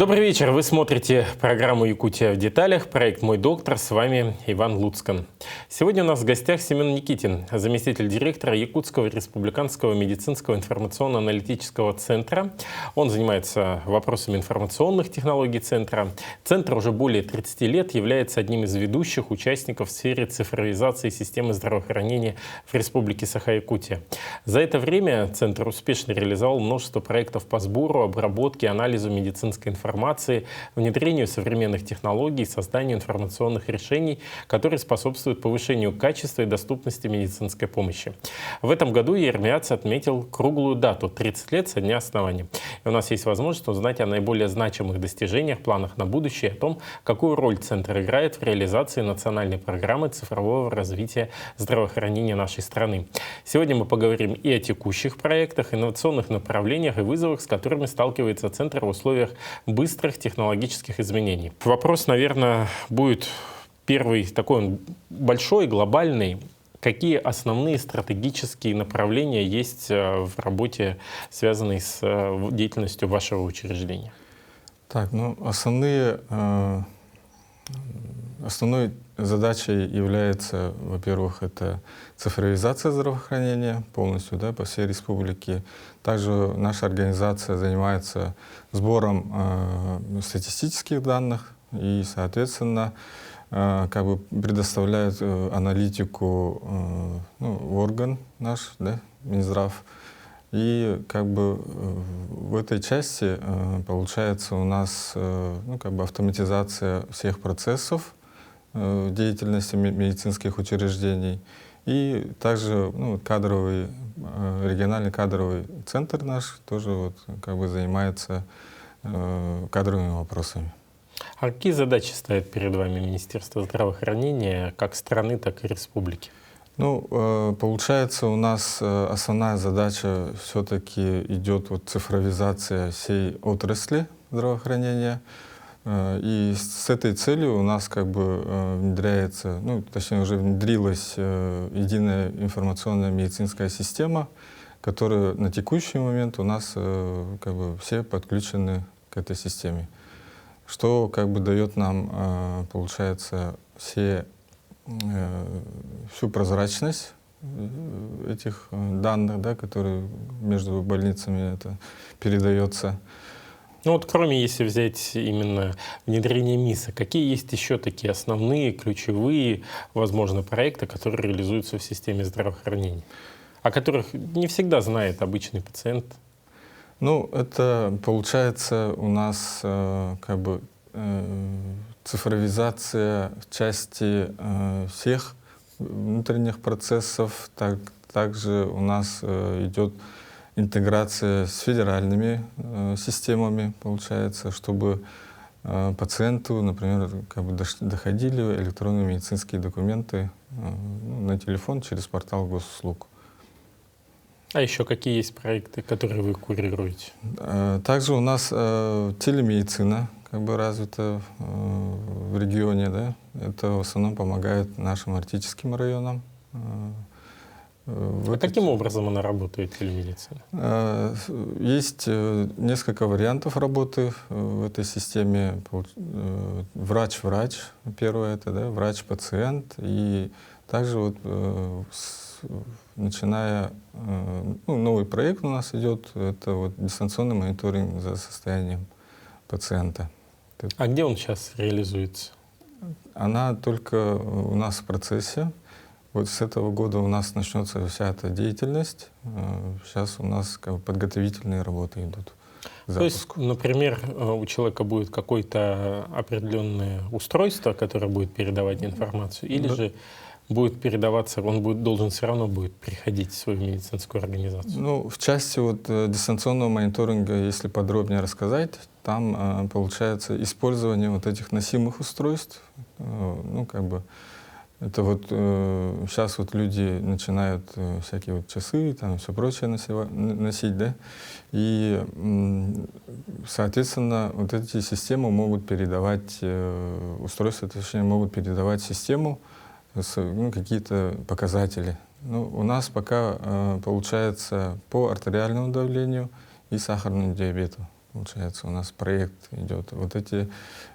Добрый вечер. Вы смотрите программу «Якутия в деталях», проект «Мой доктор». С вами Иван Луцкан. Сегодня у нас в гостях Семен Никитин, заместитель директора Якутского республиканского медицинского информационно-аналитического центра. Он занимается вопросами информационных технологий центра. Центр уже более 30 лет является одним из ведущих участников в сфере цифровизации системы здравоохранения в Республике Саха-Якутия. За это время центр успешно реализовал множество проектов по сбору, обработке, анализу медицинской информации, внедрению современных технологий, созданию информационных решений, которые способствуют повышению качества и доступности медицинской помощи. В этом году ЕРМИАЦ отметил круглую дату — 30 лет со дня основания. И у нас есть возможность узнать о наиболее значимых достижениях, планах на будущее, о том, какую роль Центр играет в реализации национальной программы цифрового развития здравоохранения нашей страны. Сегодня мы поговорим и о текущих проектах, инновационных направлениях и вызовах, с которыми сталкивается Центр в условиях быстрых технологических изменений. Вопрос, наверное, будет первый такой большой, глобальный. Какие основные стратегические направления есть в работе, связанной с деятельностью вашего учреждения? Так, основной задачей является, во-первых, это цифровизация здравоохранения полностью, да, по всей республике. Также наша организация занимается сбором статистических данных и, соответственно, предоставляет аналитику в орган наш, да, Минздрав. И в этой части получается у нас автоматизация всех процессов деятельности медицинских учреждений. И также региональный кадровый центр наш тоже занимается кадровыми вопросами. А какие задачи ставит перед вами Министерство здравоохранения как страны, так и республики? Получается, у нас основная задача все-таки идет цифровизация всей отрасли здравоохранения. И с этой целью у нас внедряется, точнее уже внедрилась единая информационная медицинская система, которая на текущий момент у нас все подключены к этой системе. Что дает нам, получается, всю прозрачность этих данных, да, которые между больницами это передается. Кроме, если взять именно внедрение МИСа, какие есть еще такие основные, ключевые, возможно, проекты, которые реализуются в системе здравоохранения, о которых не всегда знает обычный пациент? Это получается у нас цифровизация в части всех внутренних процессов. Также у нас идет интеграция с федеральными системами, получается, чтобы пациенту, например, доходили электронные медицинские документы на телефон через портал госуслуг. А еще какие есть проекты, которые вы курируете? Также у нас телемедицина развита в регионе, да. Это в основном помогает нашим арктическим районам. Каким образом она работает, телемедицина? Есть несколько вариантов работы в этой системе. Врач-врач, первое это, да, врач-пациент. И также начиная, новый проект у нас идет, это дистанционный мониторинг за состоянием пациента. А где он сейчас реализуется? Она только у нас в процессе. С этого года у нас начнется вся эта деятельность. Сейчас у нас подготовительные работы идут. То есть, например, у человека будет какое-то определенное устройство, которое будет передавать информацию, или же будет передаваться, должен все равно будет приходить в свою медицинскую организацию? В части дистанционного мониторинга, если подробнее рассказать, там получается использование этих носимых устройств. Это сейчас люди начинают всякие часы, там все прочее носить, да, и, соответственно, эти системы могут передавать, устройства, точнее, могут передавать систему какие-то показатели. У нас пока получается по артериальному давлению и сахарному диабету. получается, у нас проект идет. Вот эти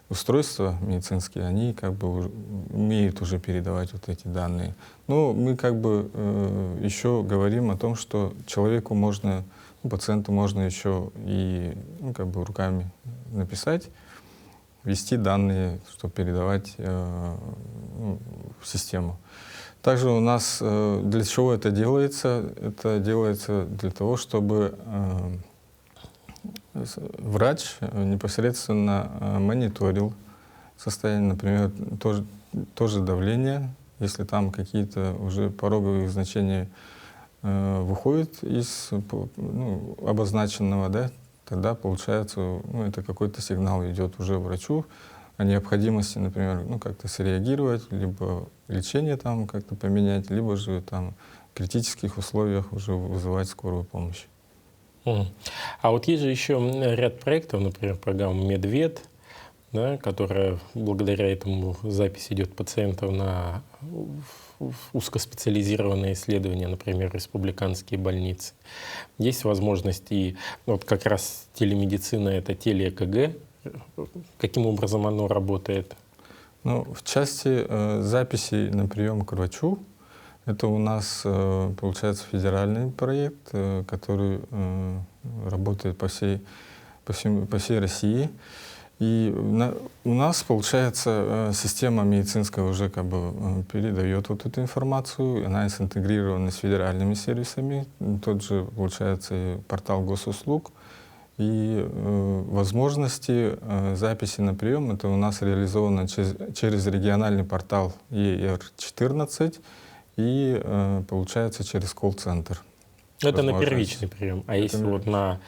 устройства медицинские, они как бы умеют уже передавать вот эти данные. Но мы как бы еще говорим о том, что человеку можно, пациенту можно еще и как бы руками написать, ввести данные, чтобы передавать в систему. Также у нас для чего это делается? Это делается для того, чтобы врач непосредственно мониторил состояние, например, тоже давление, если там какие-то уже пороговые значения выходят из обозначенного, да, тогда получается, это какой-то сигнал идет уже врачу о необходимости, например, как-то среагировать, либо лечение там как-то поменять, либо же там в критических условиях уже вызывать скорую помощь. А вот есть же еще ряд проектов, например, программа «Медвед», да, которая благодаря этому запись идет пациентов на узкоспециализированные исследования, например, республиканские больницы. Есть возможность и вот как раз телемедицина — это теле-ЭКГ. Каким образом оно работает? В части записи на прием к врачу, это у нас, получается, федеральный проект, который работает по всей России. И у нас, получается, система медицинская уже как бы передает вот эту информацию, она интегрирована с федеральными сервисами, тот же, получается, портал госуслуг. И возможности записи на прием, это у нас реализовано через региональный портал ER14 и, получается, через колл-центр. Это на первичный прием. А если вот на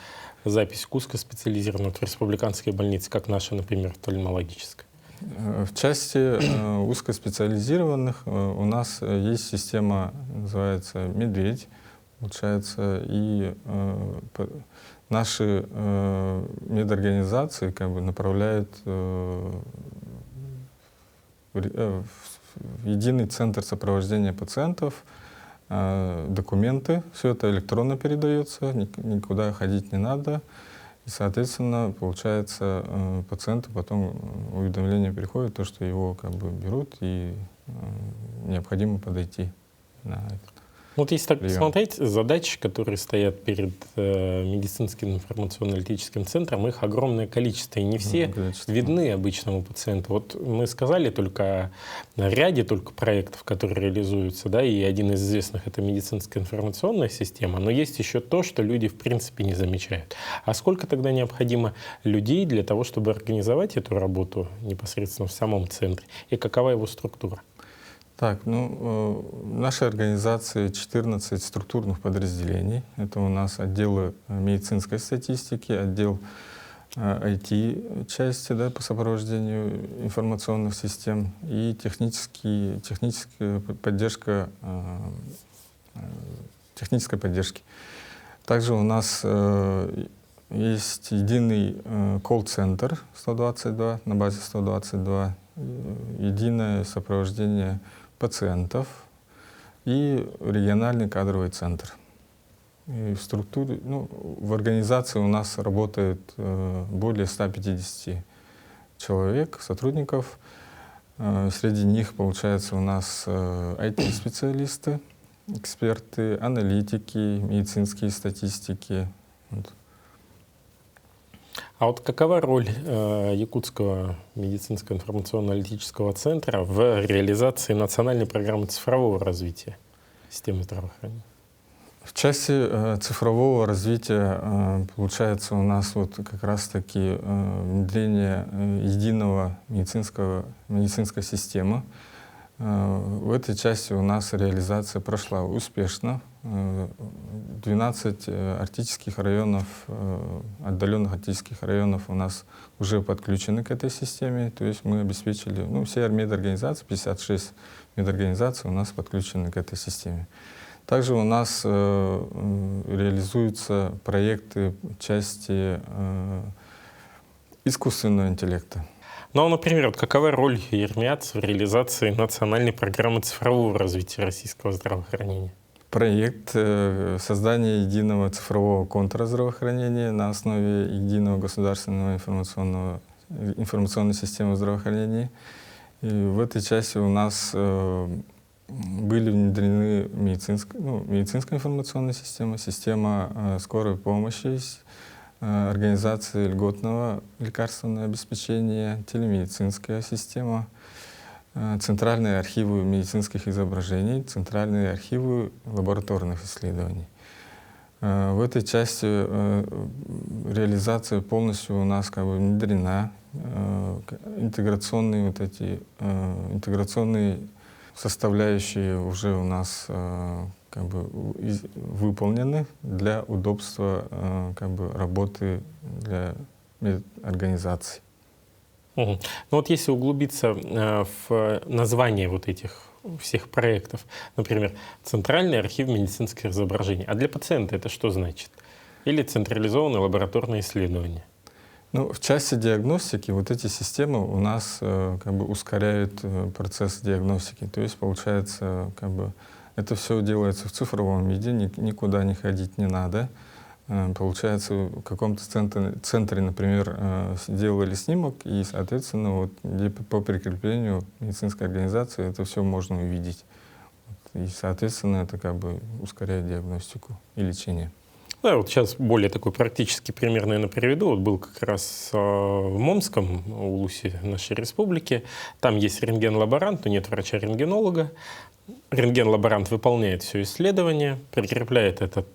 запись к узкоспециализированной в республиканской больнице, как наша, например, офтальмологическая? В части узкоспециализированных у нас есть система, называется «Медведь», получается, и наши медорганизации как бы направляют в единый центр сопровождения пациентов документы, все это электронно передается, никуда ходить не надо. И, соответственно, получается, пациенту потом уведомление приходит, то, что его как бы берут и необходимо подойти на это. Вот если так посмотреть, задачи, которые стоят перед медицинским информационно-аналитическим центром, их огромное количество, и не все видны обычному пациенту. Вот мы сказали только о ряде проектов, которые реализуются, да, и один из известных — это медицинская информационная система, но есть еще то, что люди в принципе не замечают. А сколько тогда необходимо людей для того, чтобы организовать эту работу непосредственно в самом центре, и какова его структура? Так, в нашей организации 14 структурных подразделений. Это у нас отделы медицинской статистики, отдел IT-части, да, по сопровождению информационных систем и техническая поддержка, технической поддержки. Также у нас есть единый колл-центр 122 на базе 122, единое сопровождение пациентов и региональный кадровый центр. И в структуре, в организации у нас работает более 150 человек, сотрудников. Среди них, получается, у нас IT-специалисты, эксперты, аналитики, медицинские статистики. А вот какова роль Якутского медицинского информационно-аналитического центра в реализации национальной программы цифрового развития системы здравоохранения? В части цифрового развития, получается, у нас вот как раз-таки внедрение единого медицинской системы. В этой части у нас реализация прошла успешно. 12 арктических районов, отдаленных арктических районов у нас уже подключены к этой системе. То есть мы обеспечили, все медорганизации, 56 медорганизаций у нас подключены к этой системе. Также у нас реализуются проекты в части искусственного интеллекта. Ну, например, вот какова роль ЕРМИАЦ в реализации национальной программы цифрового развития российского здравоохранения? проект создания единого цифрового контура здравоохранения на основе единого государственного информационной системы здравоохранения. И в этой части у нас были внедрены медицинская информационная система, система скорой помощи, организация льготного лекарственного обеспечения, телемедицинская система, центральные архивы медицинских изображений, центральные архивы лабораторных исследований. В этой части реализация полностью у нас как бы внедрена. Интеграционные составляющие уже у нас как бы выполнены для удобства как бы работы для организаций. Ну вот если углубиться в название вот этих всех проектов, например, Центральный архив медицинских изображений, а для пациента это что значит? Или централизованные лабораторные исследования? Ну, в части диагностики вот эти системы у нас как бы ускоряют процесс диагностики. То есть, получается, как бы это все делается в цифровом виде, никуда не ходить не надо. Получается, в каком-то центре, например, сделали снимок, и, соответственно, вот, по прикреплению медицинской организации это все можно увидеть. И, соответственно, это как бы ускоряет диагностику и лечение. Да, вот сейчас более такой практический пример, наверное, приведу. Вот был как раз в Момском, улусе нашей республики. Там есть рентген-лаборант, но нет врача-рентгенолога. Рентген-лаборант выполняет все исследование, прикрепляет этот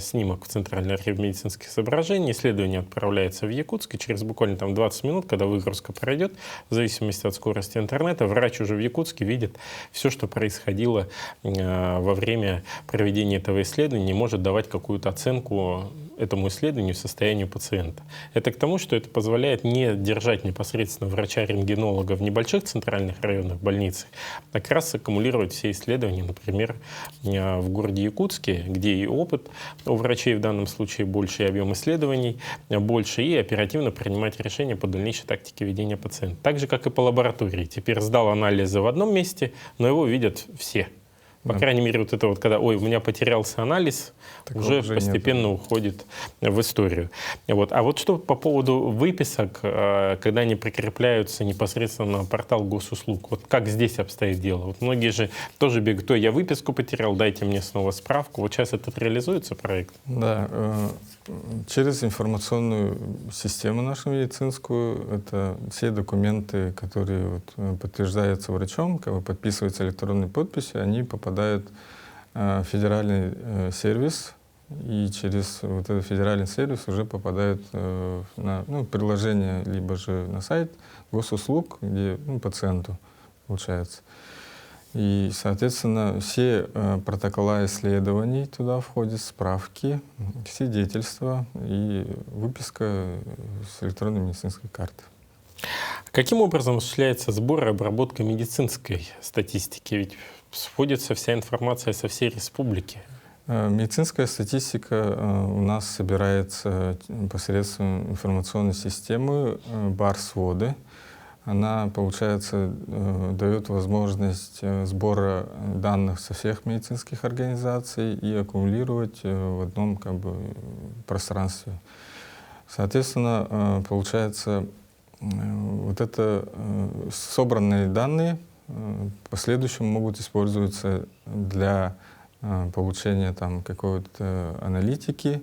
снимок в Центральный архив медицинских изображений. Исследование отправляется в Якутск, и через буквально там 20 минут, когда выгрузка пройдет, в зависимости от скорости интернета, врач уже в Якутске видит все, что происходило во время проведения этого исследования, и может давать какую-то оценку этому исследованию, состоянию пациента. Это к тому, что это позволяет не держать непосредственно врача-рентгенолога в небольших центральных районных больницах, а как раз аккумулировать все исследования, например, в городе Якутске, где и опыт у врачей в данном случае больше, и объем исследований больше, и оперативно принимать решения по дальнейшей тактике ведения пациента. Так же, как и по лаборатории. Теперь сдал анализы в одном месте, но его видят все. По крайней мере, вот это вот, когда, ой, у меня потерялся анализ, уже постепенно уходит в историю. Вот. А вот что по поводу выписок, когда они прикрепляются непосредственно на портал госуслуг, вот как здесь обстоит дело? Вот многие же тоже бегают, я выписку потерял, дайте мне снова справку. Вот сейчас этот реализуется проект? Да, через информационную систему нашу медицинскую, это все документы, которые вот подтверждаются врачом, как бы подписываются электронной подписью, они попадают в федеральный сервис, и через вот этот федеральный сервис уже попадают на приложение, либо же на сайт госуслуг, где пациенту получается. И, соответственно, все протокола исследований туда входят, справки, свидетельства и выписка с электронной медицинской карты. Каким образом осуществляется сбор и обработка медицинской статистики? Ведь сводится вся информация со всей республики. Медицинская статистика у нас собирается посредством информационной системы БАР-своды. Она, получается, дает возможность сбора данных со всех медицинских организаций и аккумулировать в одном как бы пространстве. Соответственно, получается, вот это собранные данные в последующем могут использоваться для получения там какой-то аналитики.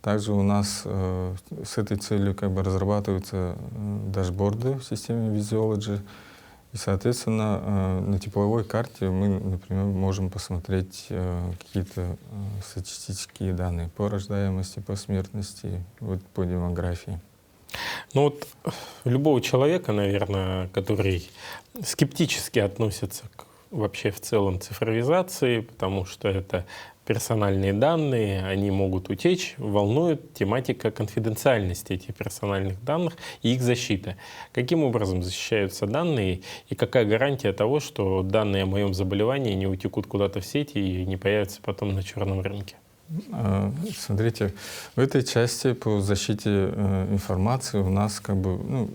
Также у нас с этой целью как бы разрабатываются дашборды в системе Visiology. И, соответственно, на тепловой карте мы, например, можем посмотреть какие-то статистические данные по рождаемости, по смертности, вот, по демографии. Ну вот любого человека, наверное, который скептически относится к вообще в целом цифровизации, потому что это персональные данные, они могут утечь, волнует тематика конфиденциальности этих персональных данных и их защита. Каким образом защищаются данные и какая гарантия того, что данные о моем заболевании не утекут куда-то в сети и не появятся потом на черном рынке? Смотрите, в этой части по защите информации у нас как бы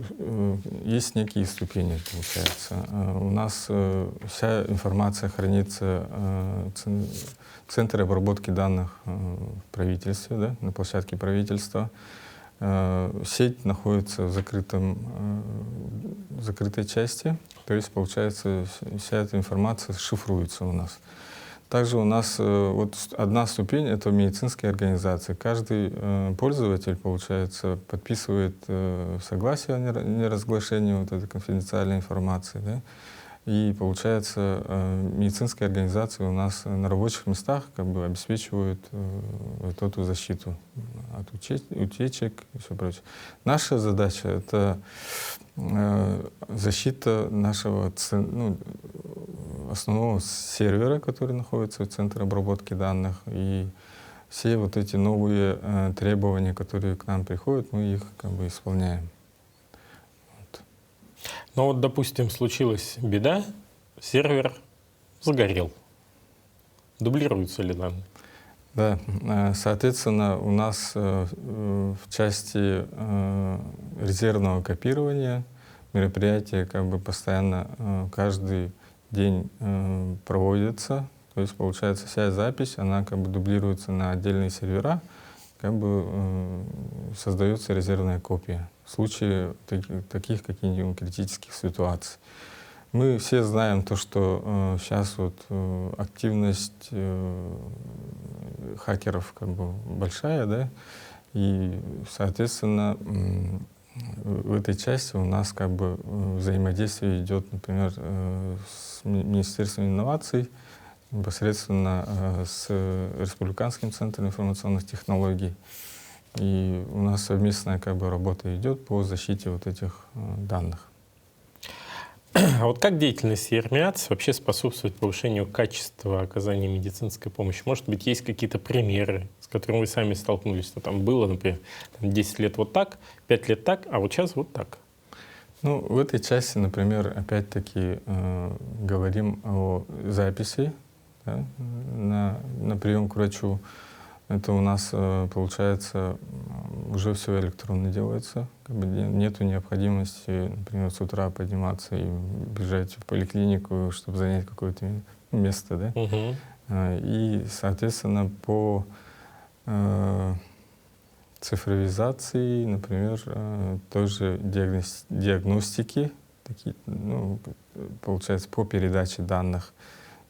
есть некие ступени, получается. У нас вся информация хранится в Центре обработки данных в правительстве, да, на площадке правительства. Сеть находится в закрытой части, то есть, получается, вся эта информация шифруется у нас. Также у нас вот одна ступень — это медицинские организации. Каждый пользователь, получается, подписывает согласие о неразглашении вот этой конфиденциальной информации, да? И, получается, медицинские организации у нас на рабочих местах как бы обеспечивают вот эту защиту от утечек и все прочее. Наша задача — это защита нашего основного сервера, который находится в центре обработки данных, и все вот эти новые требования, которые к нам приходят, мы их как бы исполняем. Ну вот, допустим, случилась беда, сервер загорел. Дублируются ли данные? Да, соответственно, у нас в части резервного копирования мероприятия как бы постоянно каждый день проводится. То есть, получается, вся запись, она как бы дублируется на отдельные сервера, как бы создается резервная копия в случае таких каких-нибудь критических ситуаций. Мы все знаем то, что сейчас вот активность хакеров как бы большая, да, и, соответственно, в этой части у нас как бы взаимодействие идет, например, с Министерством инноваций, непосредственно с Республиканским центром информационных технологий. И у нас совместная как бы работа идет по защите вот этих данных. А вот как деятельность ЕРМИАЦ вообще способствует повышению качества оказания медицинской помощи? Может быть, есть какие-то примеры, с которыми вы сами столкнулись, что там было, например, 10 лет вот так, 5 лет так, а вот сейчас вот так? Ну, в этой части, например, опять-таки говорим о записи, да, на прием к врачу. Это у нас, получается, уже все электронно делается. Как бы нету необходимости, например, с утра подниматься и бежать в поликлинику, чтобы занять какое-то место. Да? Угу. И, соответственно, по цифровизации, например, тоже диагностики, такие, ну, получается, по передаче данных.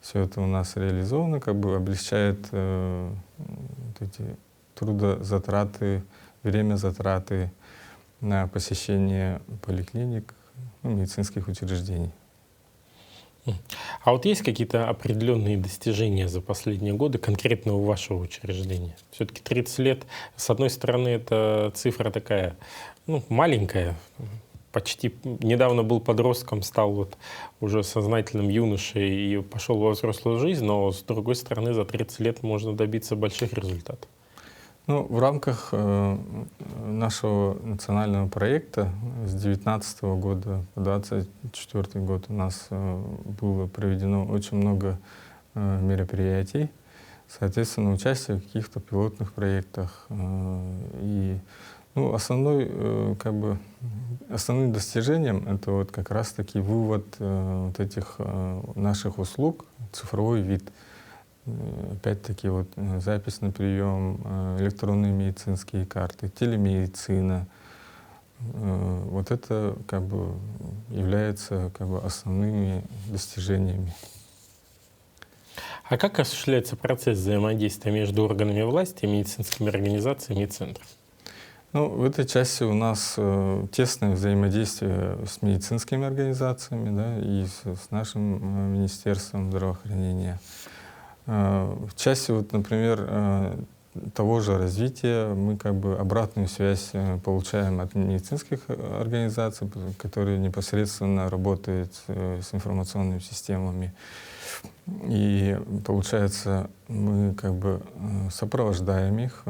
Все это у нас реализовано, как бы облегчает вот эти трудозатраты, время затраты на посещение поликлиник, медицинских учреждений. А вот есть какие-то определенные достижения за последние годы конкретно у вашего учреждения? Все-таки 30 лет, с одной стороны, это цифра такая, ну, маленькая, почти недавно был подростком, стал вот уже сознательным юношей и пошел во взрослую жизнь, но с другой стороны, за 30 лет можно добиться больших результатов. Ну, в рамках нашего национального проекта с 2019 года по 2024 год у нас было проведено очень много мероприятий, соответственно, участие в каких-то пилотных проектах. И ну, основным достижением это вот как раз-таки вывод вот этих наших услуг в цифровой вид. Опять-таки вот запись на прием, электронные медицинские карты, телемедицина. Вот это как бы является как бы основными достижениями. А как осуществляется процесс взаимодействия между органами власти и медицинскими организациями и центром? Ну, в этой части у нас тесное взаимодействие с медицинскими организациями, да, и с нашим Министерством здравоохранения. В части, вот, например, того же развития мы как бы обратную связь получаем от медицинских организаций, которые непосредственно работают с информационными системами. И получается, мы как бы сопровождаем их,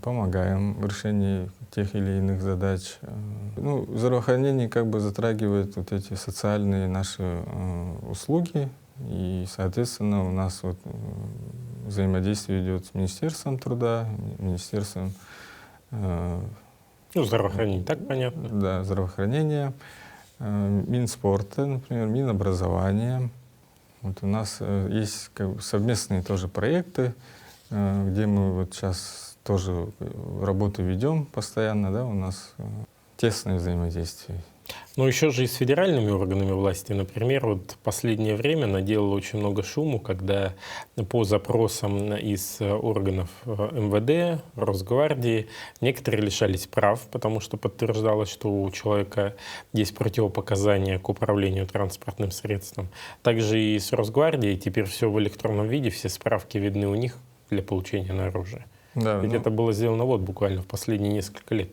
помогаем в решении тех или иных задач. Ну, здравоохранение как бы затрагивает вот эти социальные наши услуги, и, соответственно, у нас вот взаимодействие идет с Министерством труда, Министерством Ну, здравоохранение, так понятно. да, здравоохранения, Минспорта, например, Минобразования. Вот у нас есть как бы совместные тоже проекты, где мы вот сейчас тоже работу ведем постоянно, да, у нас тесное взаимодействие. Но еще же и с федеральными органами власти. Например, вот в последнее время наделало очень много шуму, когда по запросам из органов МВД, Росгвардии некоторые лишались прав, потому что подтверждалось, что у человека есть противопоказания к управлению транспортным средством. Также и с Росгвардией теперь все в электронном виде, все справки видны у них для получения на оружие. Да, Ведь это было сделано вот буквально в последние несколько лет.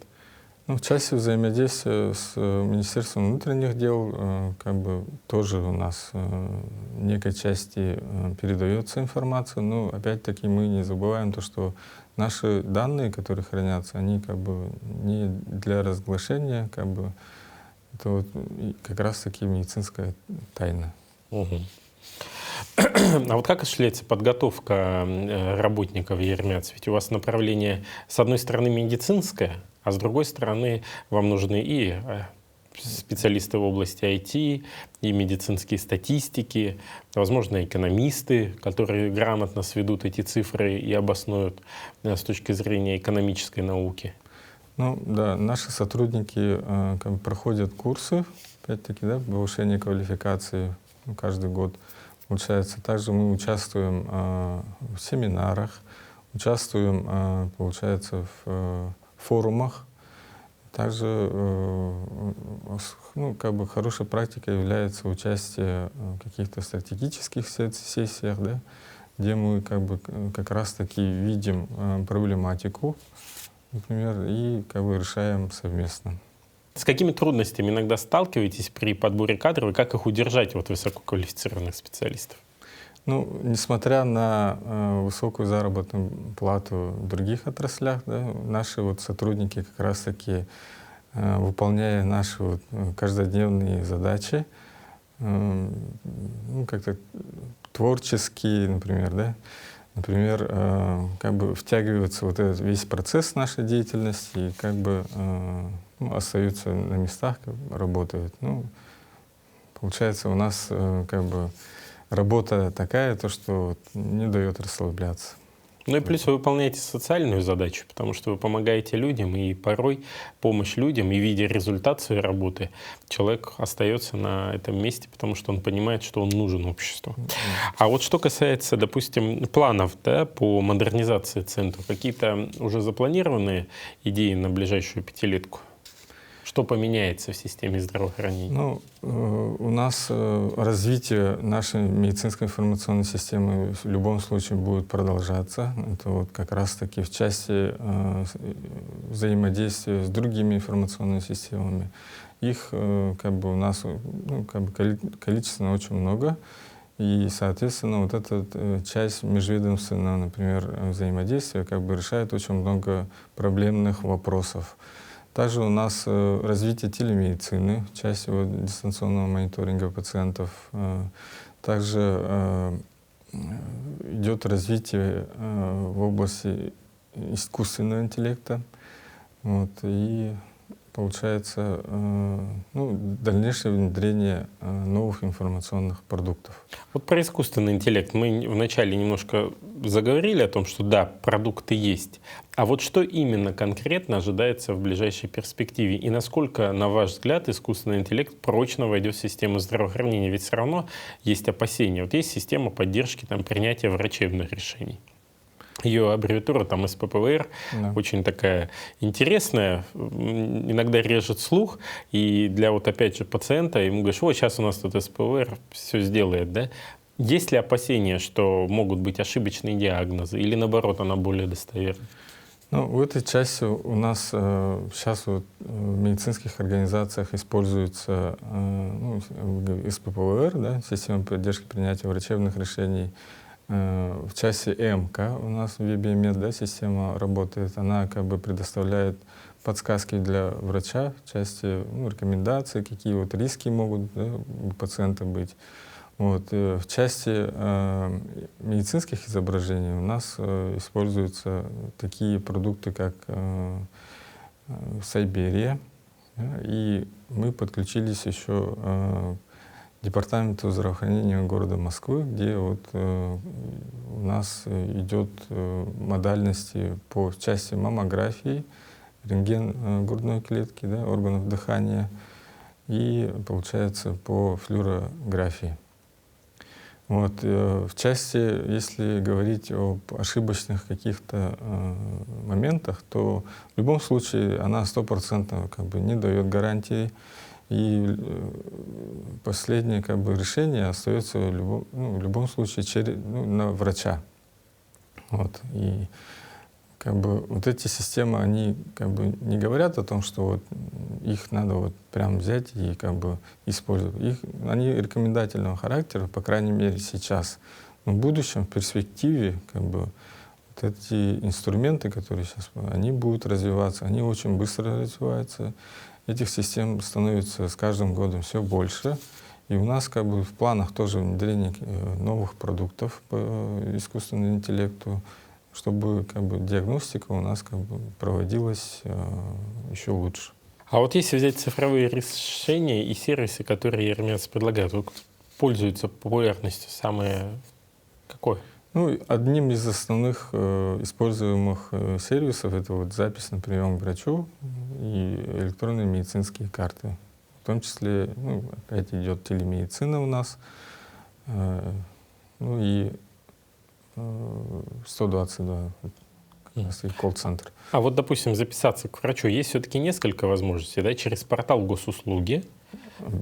ну, в части взаимодействия с Министерством внутренних дел как бы тоже у нас в некой части передается информация, но опять-таки мы не забываем то, что наши данные, которые хранятся, они как бы не для разглашения, как бы это вот как раз-таки медицинская тайна. Угу. А вот как осуществляется подготовка работников ЕРМЯЦ? Ведь у вас направление, с одной стороны, медицинское, а с другой стороны, вам нужны и специалисты в области IT, и медицинские статистики, возможно, экономисты, которые грамотно сведут эти цифры и обоснуют с точки зрения экономической науки. Ну да, наши сотрудники как бы проходят курсы, опять-таки, да, повышение квалификации каждый год. Получается, также мы участвуем в семинарах, участвуем, получается, в форумах. Также ну, как бы хорошей практикой является участие в каких-то стратегических сессиях, да, где мы как бы как раз-таки видим проблематику, например, и как бы решаем совместно. С какими трудностями иногда сталкиваетесь при подборе кадров и как их удержать, вот, высококвалифицированных специалистов? Ну, несмотря на высокую заработную плату в других отраслях, да, наши вот сотрудники как раз-таки, выполняя наши вот каждодневные задачи, ну, как-то творческие, например, да, например, как бы втягиваются вот этот весь процесс нашей деятельности и как бы ну, остаются на местах, работают. Ну, получается, у нас как бы работа такая, то, что не дает расслабляться. Ну и плюс вы выполняете социальную задачу, потому что вы помогаете людям, и порой помощь людям, и видя результат своей работы, человек остается на этом месте, потому что он понимает, что он нужен обществу. А вот что касается, допустим, планов, да, по модернизации центра, какие-то уже запланированные идеи на ближайшую пятилетку? Что поменяется в системе здравоохранения? Ну, у нас развитие нашей медицинской информационной системы в любом случае будет продолжаться. Это вот как раз-таки в части взаимодействия с другими информационными системами. Их как бы у нас ну, как бы количественно очень много. И, соответственно, вот эта часть межведомственного, например, взаимодействия как бы решает очень много проблемных вопросов. Также у нас развитие телемедицины, часть дистанционного мониторинга пациентов. Также идет развитие в области искусственного интеллекта. Вот, и получается ну, дальнейшее внедрение новых информационных продуктов. Вот про искусственный интеллект мы вначале немножко заговорили о том, что да, продукты есть. А вот что именно конкретно ожидается в ближайшей перспективе? И насколько, на ваш взгляд, искусственный интеллект прочно войдет в систему здравоохранения? Ведь все равно есть опасения. Вот есть система поддержки там, принятия врачебных решений. Ее аббревиатура там СППВР, да, очень такая интересная, иногда режет слух, и для вот опять же пациента ему говоришь, вот сейчас у нас тут СППВР все сделает, да? Есть ли опасения, что могут быть ошибочные диагнозы, или наоборот она более достоверна? Ну, в этой части у нас сейчас вот в медицинских организациях используется ну, СППВР, да, система поддержки принятия врачебных решений. В части ЭМК у нас в VBMed, да, система работает, она как бы предоставляет подсказки для врача в части ну, рекомендаций, какие вот риски могут, да, у пациента быть. Вот. В части медицинских изображений у нас используются такие продукты, как Сайберия. И мы подключились еще к Департаменту здравоохранения города Москвы, где вот у нас идет модальности по части маммографии, рентген грудной клетки, да, органов дыхания и, получается, по флюорографии. Вот. В части, если говорить об ошибочных каких-то моментах, то в любом случае она 100% как бы не дает гарантии, и последнее как бы решение остается в любом случае на врача. Вот. И как бы вот эти системы, они как бы не говорят о том, что вот их надо вот прям взять и как бы использовать. Они рекомендательного характера, по крайней мере сейчас. Но в будущем, в перспективе, как бы вот эти инструменты, которые сейчас, они будут развиваться, они очень быстро развиваются. Этих систем становится с каждым годом все больше. И у нас как бы в планах тоже внедрение новых продуктов по искусственному интеллекту, чтобы как бы диагностика у нас как бы проводилась еще лучше. А вот если взять цифровые решения и сервисы, которые Ермиац предлагает, вот пользуются популярностью, самое какое? Ну, одним из основных используемых сервисов это вот запись на прием к врачу и электронные медицинские карты. В том числе, ну, опять идет телемедицина у нас, ну и 122, как раз и колл-центр. А вот, допустим, записаться к врачу есть все-таки несколько возможностей, да, через портал госуслуги.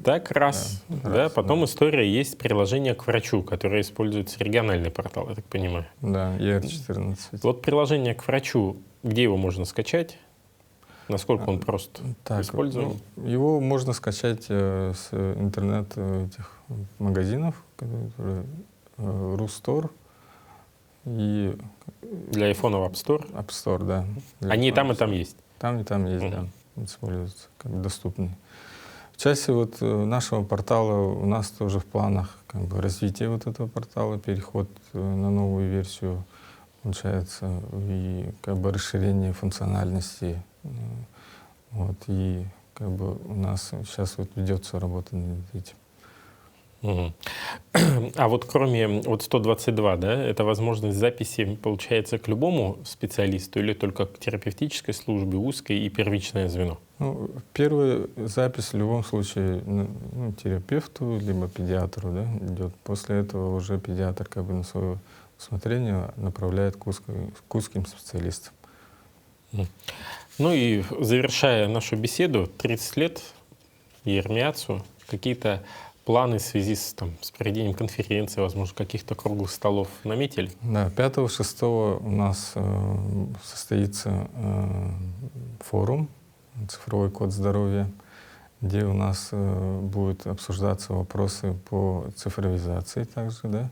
Так, раз. Да, потом история есть приложение к врачу, которое используется региональный портал, я так понимаю. Да, ER14. Вот приложение к врачу, где его можно скачать? Насколько он прост использован? Ну, его можно скачать с интернет этих магазинов, которые Рустор и для iPhone в App Store? App Store, да. Они и там есть? Там и там есть, да. Используются, как бы доступны. В части вот нашего портала у нас тоже в планах как бы развитие вот этого портала, переход на новую версию, получается, и как бы расширение функциональности. Вот, и как бы у нас сейчас вот ведется работа над этим. А вот кроме вот 122, да, это возможность записи получается к любому специалисту или только к терапевтической службе, узкой и первичное звено? Ну, первая запись в любом случае терапевту либо педиатру, да, идет. После этого уже педиатр как бы на свое усмотрение направляет к узким специалистам. Ну и завершая нашу беседу, 30 лет Ермиацу, какие-то планы в связи с проведением конференции, возможно, каких-то круглых столов наметили? Да, 5-6 у нас состоится форум «Цифровой код здоровья», где у нас будут обсуждаться вопросы по цифровизации также, да,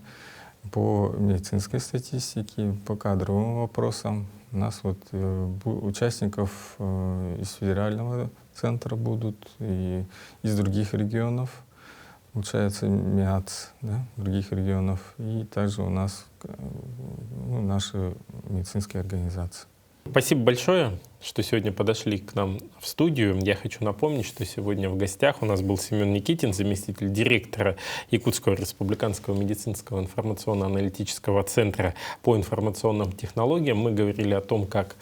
по медицинской статистике, по кадровым вопросам. У нас вот участников из федерального центра будут и из других регионов. Получается, МИАЦ, да, других регионов, и также у нас наши медицинские организации. Спасибо большое, что сегодня подошли к нам в студию. Я хочу напомнить, что сегодня в гостях у нас был Семен Никитин, заместитель директора Якутского республиканского медицинского информационно-аналитического центра по информационным технологиям. Мы говорили о том, как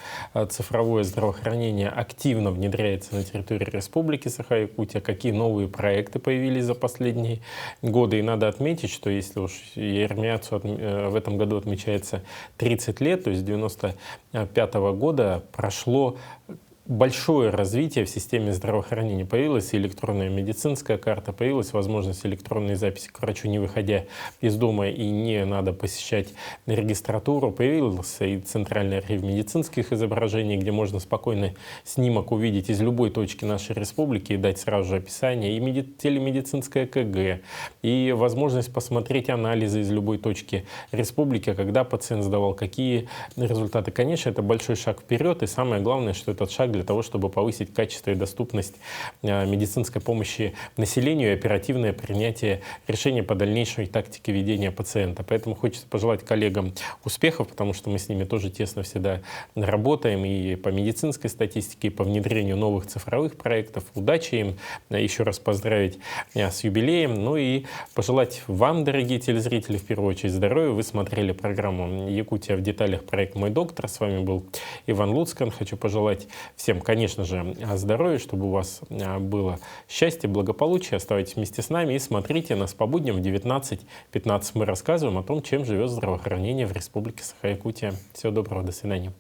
цифровое здравоохранение активно внедряется на территории Республики Саха-Якутия, какие новые проекты появились за последние годы. И надо отметить, что если уж Ермиацу в этом году отмечается 30 лет, то есть с 1995 года прошло большое развитие в системе здравоохранения. Появилась и электронная медицинская карта, появилась возможность электронной записи к врачу, не выходя из дома, и не надо посещать регистратуру. Появился и центральный архив медицинских изображений, где можно спокойно снимок увидеть из любой точки нашей республики и дать сразу же описание. И телемедицинское КГ, и возможность посмотреть анализы из любой точки республики, когда пациент сдавал какие результаты. Конечно, это большой шаг вперед, и самое главное, что этот шаг для для того, чтобы повысить качество и доступность медицинской помощи населению и оперативное принятие решения по дальнейшей тактике ведения пациента. Поэтому хочется пожелать коллегам успехов, потому что мы с ними тоже тесно всегда работаем и по медицинской статистике, и по внедрению новых цифровых проектов. Удачи им, еще раз поздравить с юбилеем, ну и пожелать вам, дорогие телезрители, в первую очередь здоровья. Вы смотрели программу «Якутия в деталях», проект «Мой доктор». С вами был Иван Луцкан. Хочу пожелать всем, конечно же, здоровья, чтобы у вас было счастье, благополучие. Оставайтесь вместе с нами и смотрите нас по будням в 19:15. Мы рассказываем о том, чем живет здравоохранение в Республике Саха-Якутия. Всего доброго, до свидания.